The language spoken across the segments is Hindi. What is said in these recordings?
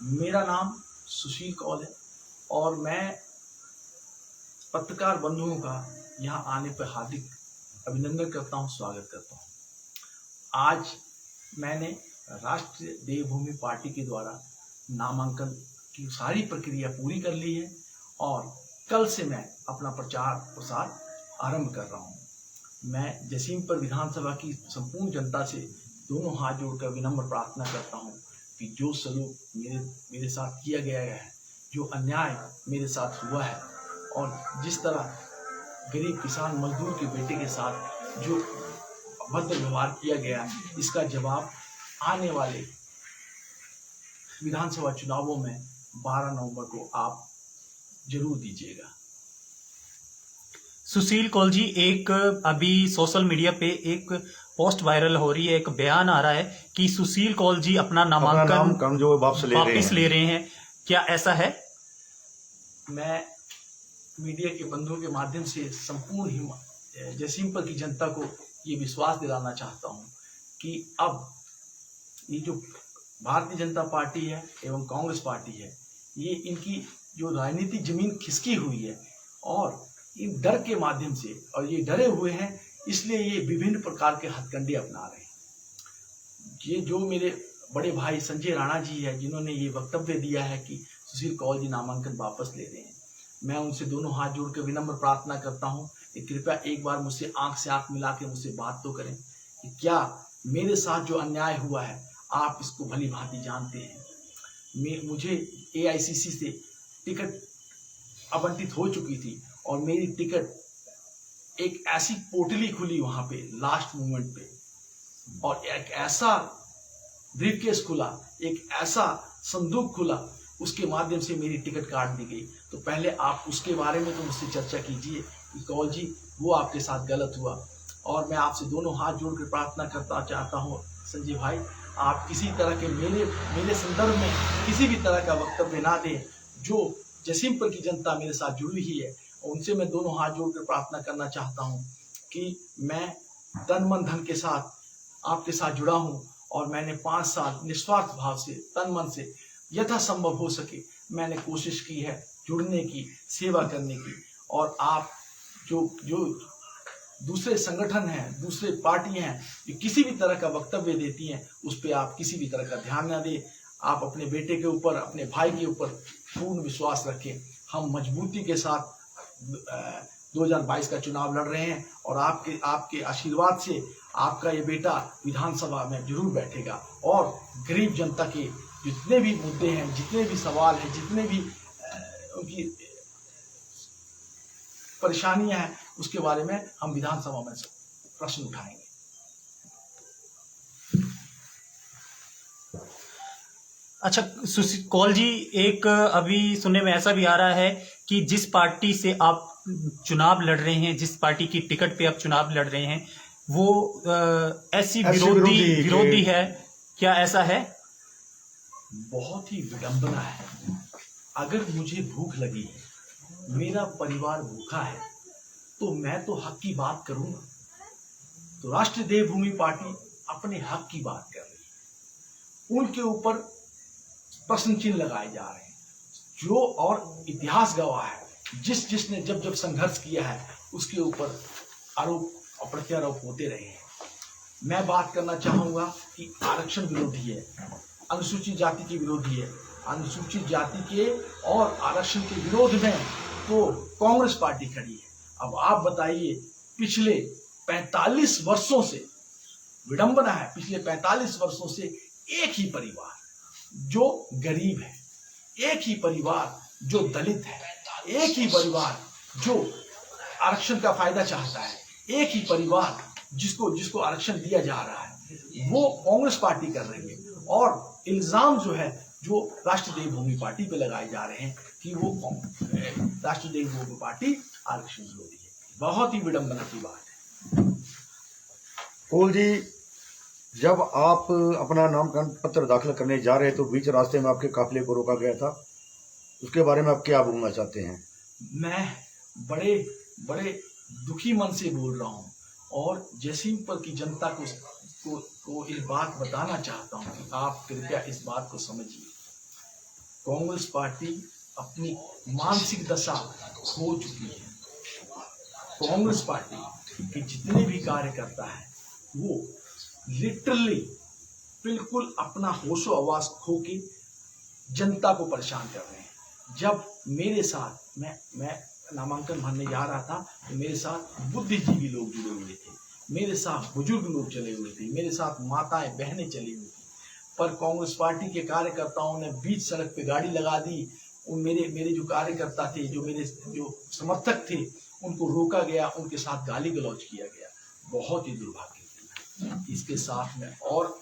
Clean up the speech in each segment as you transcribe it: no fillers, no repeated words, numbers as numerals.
मेरा नाम सुशील कौल है और मैं पत्रकार बंधुओं का यहाँ आने पर हार्दिक अभिनंदन करता हूँ, स्वागत करता हूँ। आज मैंने राष्ट्रीय देवभूमि पार्टी के द्वारा नामांकन की सारी प्रक्रिया पूरी कर ली है और कल से मैं अपना प्रचार प्रसार आरंभ कर रहा हूँ। मैं जसीमपुर विधानसभा की संपूर्ण जनता से दोनों हाथ जोड़कर विनम्र प्रार्थना करता हूँ कि जो सलूक मेरे साथ किया गया है, जो अन्याय मेरे साथ हुआ है और जिस तरह गरीब किसान मजदूर के बेटे के साथ जो अभद्र व्यवहार किया गया, इसका जवाब आने वाले विधानसभा चुनावों में 12 नवंबर को आप जरूर दीजिएगा। सुशील कौल जी, एक अभी सोशल मीडिया पे एक पोस्ट वायरल हो रही है, एक बयान आ रहा है कि सुशील कौल जी अपना नामांकन जो वापस ले रहे हैं, क्या ऐसा है? मैं मीडिया के बंधुओं के माध्यम से संपूर्ण जसीमपुर की जनता को ये विश्वास दिलाना चाहता हूँ कि अब ये जो भारतीय जनता पार्टी है एवं कांग्रेस पार्टी है, ये इनकी जो राजनीतिक जमीन खिसकी हुई है और इन डर के माध्यम से, और ये डरे हुए हैं इसलिए ये विभिन्न प्रकार के हथकंडे अपना रहे हैं। ये जो मेरे बड़े भाई संजय राणा जी है, जिन्होंने ये वक्तव्य दिया है कि सुशील कौल जी नामांकन वापस ले रहे हैं, मैं उनसे दोनों हाथ जोड़कर विनम्र प्रार्थना करता हूं कि कृपया एक बार मुझसे आंख से आंख मिला के मुझसे बात तो करें कि क्या मेरे साथ जो अन्याय हुआ है आप इसको भली भांति जानते हैं। मुझे AICC से टिकट आवंटित हो चुकी थी और मेरी टिकट एक ऐसी पोटली खुली वहां पे लास्ट मोमेंट पे, और एक ऐसा ब्रीफकेस खुला, एक ऐसा संदूक खुला, उसके माध्यम से मेरी टिकट काट दी गई। तो पहले आप उसके बारे में तो मुझसे चर्चा कीजिए कि कौल जी वो आपके साथ गलत हुआ। और मैं आपसे दोनों हाथ जोड़कर प्रार्थना करता चाहता हूँ संजय भाई, आप किसी तरह के मेरे संदर्भ में किसी भी तरह का वक्तव्य ना दें। जो जसीमपुर की जनता मेरे साथ जुड़ी हुई है उनसे मैं दोनों हाथ जोड़कर प्रार्थना करना चाहता हूँ कि मैं तन मन धन के साथ आपके साथ जुड़ा हूँ और मैंने 5 साल निस्वार्थ भाव से तन मन से यथासंभव हो सके मैंने कोशिश की है जुड़ने की, सेवा करने की। और आप जो दूसरे संगठन हैं, दूसरे पार्टी हैं जो किसी भी तरह का वक्तव्य देती हैं, उस पर आप किसी भी तरह का ध्यान न दें। आप अपने बेटे के ऊपर, अपने भाई के ऊपर पूर्ण विश्वास रखें। हम मजबूती के साथ 2022 का चुनाव लड़ रहे हैं और आपके आशीर्वाद से आपका ये बेटा विधानसभा में जरूर बैठेगा और गरीब जनता के जितने भी मुद्दे हैं, जितने भी सवाल हैं, जितने भी उनकी परेशानियां हैं, उसके बारे में हम विधानसभा में प्रश्न उठाएंगे। अच्छा सुशील कौल जी, एक अभी सुनने में ऐसा भी आ रहा है कि जिस पार्टी से आप चुनाव लड़ रहे हैं, जिस पार्टी की टिकट पे आप चुनाव लड़ रहे हैं, वो ऐसी विरोधी है, क्या ऐसा है? बहुत ही विडंबना है। अगर मुझे भूख लगी है, मेरा परिवार भूखा है, तो मैं तो हक की बात करूंगा। तो राष्ट्रीय देवभूमि पार्टी अपने हक की बात कर रही है, उनके ऊपर प्रश्न चिन्ह लगाए जा रहे हैं। जो और इतिहास गवाह है, जिसने जब संघर्ष किया है उसके ऊपर आरोप और प्रत्यारोप होते रहे हैं। मैं बात करना चाहूंगा कि आरक्षण विरोधी है, अनुसूचित जाति के विरोधी है। अनुसूचित जाति के और आरक्षण के विरोध में तो कांग्रेस पार्टी खड़ी है। अब आप बताइए, पिछले 45 वर्षों से, विडंबना है, पिछले 45 वर्षों से एक ही परिवार जो गरीब है, एक ही परिवार जो दलित है, एक ही परिवार जो आरक्षण का फायदा चाहता है, एक ही परिवार जिसको आरक्षण दिया जा रहा है, वो कांग्रेस पार्टी कर रही है। और इल्जाम जो है जो राष्ट्रीय देवभूमि पार्टी पे लगाए जा रहे हैं कि वो राष्ट्रीय देवभूमि पार्टी आरक्षण विरोधी है। बहुत ही विडंबना की बात है। कौल जी, जब आप अपना नामांकन पत्र दाखिल करने जा रहे तो बीच रास्ते में आपके काफिले को रोका गया था, उसके बारे में आप क्या बोलना चाहते हैं? मैं बड़े दुखी मन से बोल रहा हूँ और जसीमपुर की जनता को इस बात बताना चाहता हूँ कि आप कृपया इस बात को समझिए कांग्रेस पार्टी अपनी मानसिक दशा खो चुकी है। कांग्रेस पार्टी के जितने भी कार्यकर्ता है वो लिटरली बिल्कुल अपना होशो हवास खो के जनता को परेशान कर रहे हैं। जब मेरे साथ मैं नामांकन भरने जा रहा था तो मेरे साथ बुद्धिजीवी लोग जुड़े हुए थे, मेरे साथ बुजुर्ग लोग चले हुए थे, मेरे साथ माताएं बहनें चली हुई थी, पर कांग्रेस पार्टी के कार्यकर्ताओं ने बीच सड़क पे गाड़ी लगा दी। उन मेरे जो कार्यकर्ता थे, जो समर्थक थे, उनको रोका गया, उनके साथ गाली गलौज किया गया। बहुत ही दुर्भाग्यपूर्ण है। इसके साथ में और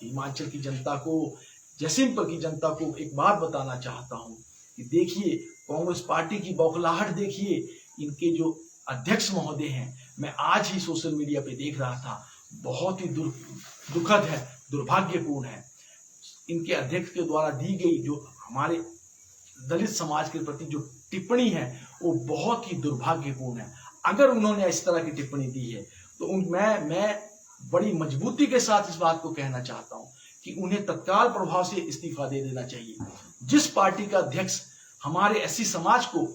हिमाचल की जनता को, जैसिमपुर की जनता को एक बात बताना चाहता हूँ कि देखिए, कांग्रेस पार्टी की बौखलाहट देखिए। इनके जो अध्यक्ष महोदय हैं, मैं आज ही सोशल मीडिया पे देख रहा था, बहुत ही दुखद है, दुर्भाग्यपूर्ण है। इनके अध्यक्ष के द्वारा दी गई जो हमारे दलित समाज के प्रति जो टिप्पणी है वो बहुत ही दुर्भाग्यपूर्ण है। अगर उन्होंने इस तरह की टिप्पणी दी है तो मैं बड़ी मजबूती के साथ इस बात को कहना चाहता हूं कि उन्हें तत्काल प्रभाव से इस्तीफा दे देना चाहिए। जिस पार्टी का अध्यक्ष हमारे एससी समाज को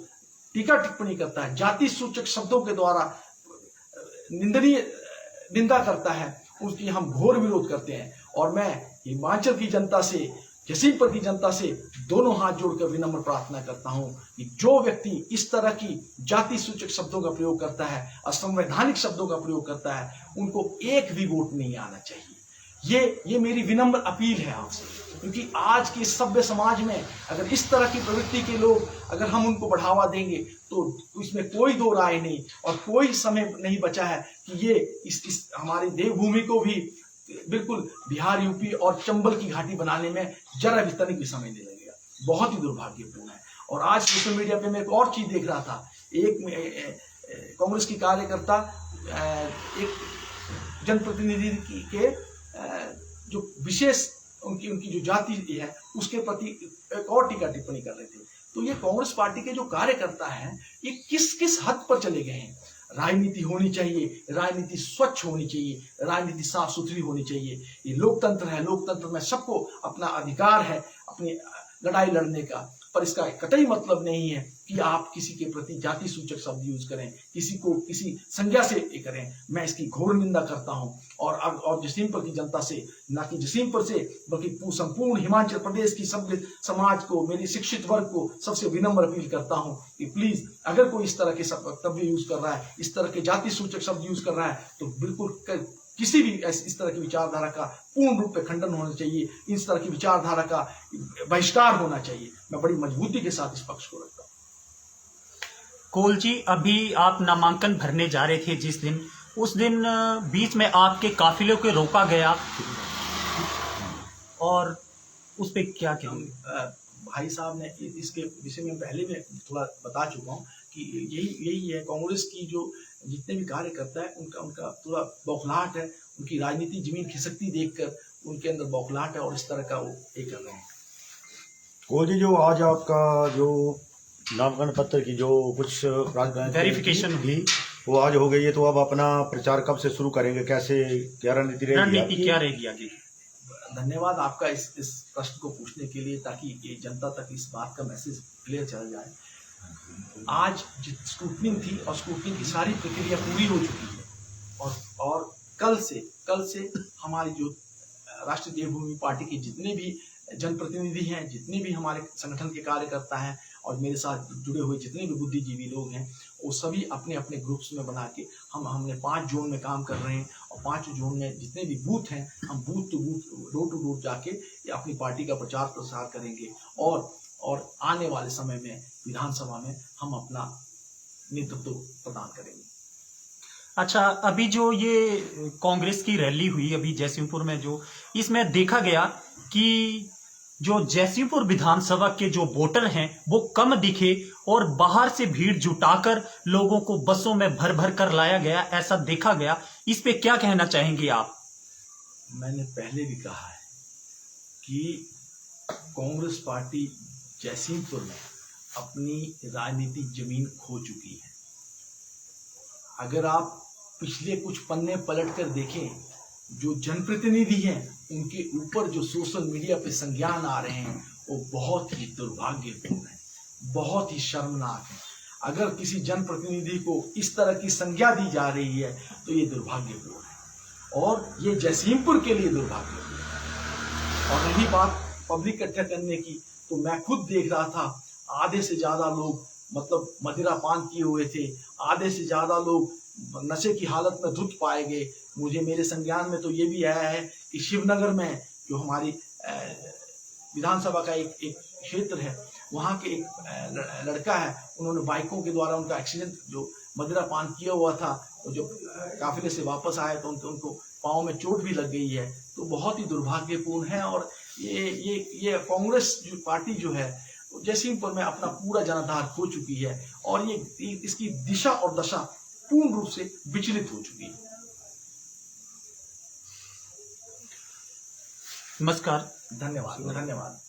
टीका टिप्पणी करता है, जाति सूचक शब्दों के द्वारा निंदनीय निंदा करता है, उसकी हम घोर विरोध करते हैं। और मैं हिमाचल की जनता से, जैसिमपुर की जनता से दोनों हाथ जोड़कर विनम्र प्रार्थना करता हूं कि जो व्यक्ति इस तरह की जाति सूचक शब्दों का प्रयोग करता है, असंवैधानिक शब्दों का प्रयोग करता है, उनको एक भी वोट नहीं आना चाहिए। ये मेरी विनम्र अपील है आपसे, क्योंकि आज के सभ्य समाज में अगर इस तरह की प्रवृत्ति के लोग, अगर हम उनको बढ़ावा देंगे तो इसमें कोई दो राय नहीं और कोई समय नहीं बचा है कि ये इस हमारी देवभूमि को भी बिल्कुल बिहार, यूपी और चंबल की घाटी बनाने में जरा भी तनिक भी समय नहीं लगेगा। बहुत ही दुर्भाग्यपूर्ण है। और आज सोशल मीडिया पे मैं एक और चीज देख रहा था, एक कांग्रेस की कार्यकर्ता एक जनप्रतिनिधि के जो विशेष उनकी जो जाति है उसके प्रति एक और टीका टिप्पणी कर रहे थे। तो ये कांग्रेस पार्टी के जो कार्यकर्ता हैं, ये किस हद पर चले गए हैं। राजनीति होनी चाहिए, राजनीति स्वच्छ होनी चाहिए, राजनीति साफ सुथरी होनी चाहिए। ये लोकतंत्र है, लोकतंत्र में सबको अपना अधिकार है अपनी लड़ाई लड़ने का, पर इसका कतई मतलब नहीं है कि आप किसी के प्रति जाति सूचक शब्द यूज करें, किसी को किसी संज्ञा से करें। मैं इसकी घोर निंदा करता हूं और जैसिमपुर की जनता से, ना कि जैसिमपुर से बल्कि संपूर्ण हिमाचल प्रदेश की सभ्य समाज को, मेरी शिक्षित वर्ग को सबसे विनम्र अपील करता हूं कि प्लीज अगर कोई इस तरह के वक्तव्य यूज कर रहा है, इस तरह के जाति सूचक शब्द यूज कर रहा है, तो बिल्कुल किसी भी इस तरह की विचारधारा का पूर्ण रूप से खंडन होना चाहिए। इस तरह की विचारधारा का बहिष्कार होना चाहिए। मैं बड़ी मजबूती के साथ इस पक्ष को रखता हूं। कोल जी, अभी आप नामांकन भरने जा रहे थे जिस दिन, उस दिन बीच में आपके काफिले को रोका गया और उस पे क्या कहेंगे? भाई साहब ने इसके विषय में पहले भी थोड़ा बता चुका हूँ कि यही है, कांग्रेस की जो जितने भी कार्यकर्ता है उनका थोड़ा बौखलाहट है। उनकी राजनीति जमीन खिसकती देखकर उनके अंदर बौखलाहट है और इस तरह का वो ये कर रहे हैं। कोल जी, जो आज आपका जो नामांकन पत्र की जो कुछ वेरिफिकेशन थी वो आज हो गई है, तो अब अपना प्रचार कब से शुरू करेंगे, कैसे, क्या रणनीति क्या रहेगी आगे? धन्यवाद आपका इस प्रश्न को पूछने के लिए, ताकि ये जनता तक इस बात का मैसेज क्लियर चल जाए। आज स्क्रूटनिंग थी और स्क्रूटनिंग की सारी प्रक्रिया पूरी हो चुकी है और कल से हमारी जो राष्ट्रीय देवभूमि पार्टी के जितने भी जनप्रतिनिधि हैं, जितने भी हमारे संगठन के कार्यकर्ता हैं और मेरे साथ जुड़े हुए जितने भी बुद्धिजीवी लोग हैं, वो सभी अपने अपने ग्रुप्स में बना के हमने 5 जोन में काम कर रहे हैं और 5 जोन में जितने भी बूथ हैं, हम booth to booth, door to door जाके अपनी पार्टी का प्रचार प्रसार करेंगे और आने वाले समय में विधानसभा में हम अपना नेतृत्व प्रदान करेंगे। अच्छा, अभी जो ये कांग्रेस की रैली हुई अभी जैसिमपुर में, जो इसमें देखा गया कि जो जैसिमपुर विधानसभा के जो वोटर हैं वो कम दिखे और बाहर से भीड़ जुटाकर लोगों को बसों में भर भर कर लाया गया, ऐसा देखा गया। इस पे क्या कहना चाहेंगे आप? मैंने पहले भी कहा है कि कांग्रेस पार्टी जैसिमपुर में अपनी राजनीतिक जमीन खो चुकी है। अगर आप पिछले कुछ पन्ने पलट कर देखें, जो जनप्रतिनिधि हैं उनके ऊपर जो सोशल मीडिया पे संज्ञान आ रहे हैं वो बहुत ही दुर्भाग्यपूर्ण है, बहुत ही शर्मनाक है। अगर किसी जनप्रतिनिधि को इस तरह की संज्ञा दी जा रही है तो ये दुर्भाग्यपूर्ण है, और ये जसीमपुर के लिए दुर्भाग्यपूर्ण है। और रही बात पब्लिक इकट्ठा करने की, तो मैं खुद देख रहा था, आधे से ज्यादा लोग मतलब मदिरा पान किए हुए थे, आधे से ज्यादा लोग नशे की हालत में धुत पाए गए। मुझे मेरे संज्ञान में तो ये भी आया है कि शिवनगर में जो हमारी विधानसभा का एक क्षेत्र है, वहाँ के एक लड़का है, उन्होंने बाइकों के द्वारा उनका एक्सीडेंट, जो मदिरा पान किया हुआ था, तो जो काफिले से वापस आए तो उनको पाँव में चोट भी लग गई है। तो बहुत ही दुर्भाग्यपूर्ण है। और ये कांग्रेस जो पार्टी जो है जसीमपुर में अपना पूरा जनाधार खो चुकी है, और ये इसकी दिशा और दशा पूर्ण रूप से विचलित हो चुकी है। नमस्कार। धन्यवाद।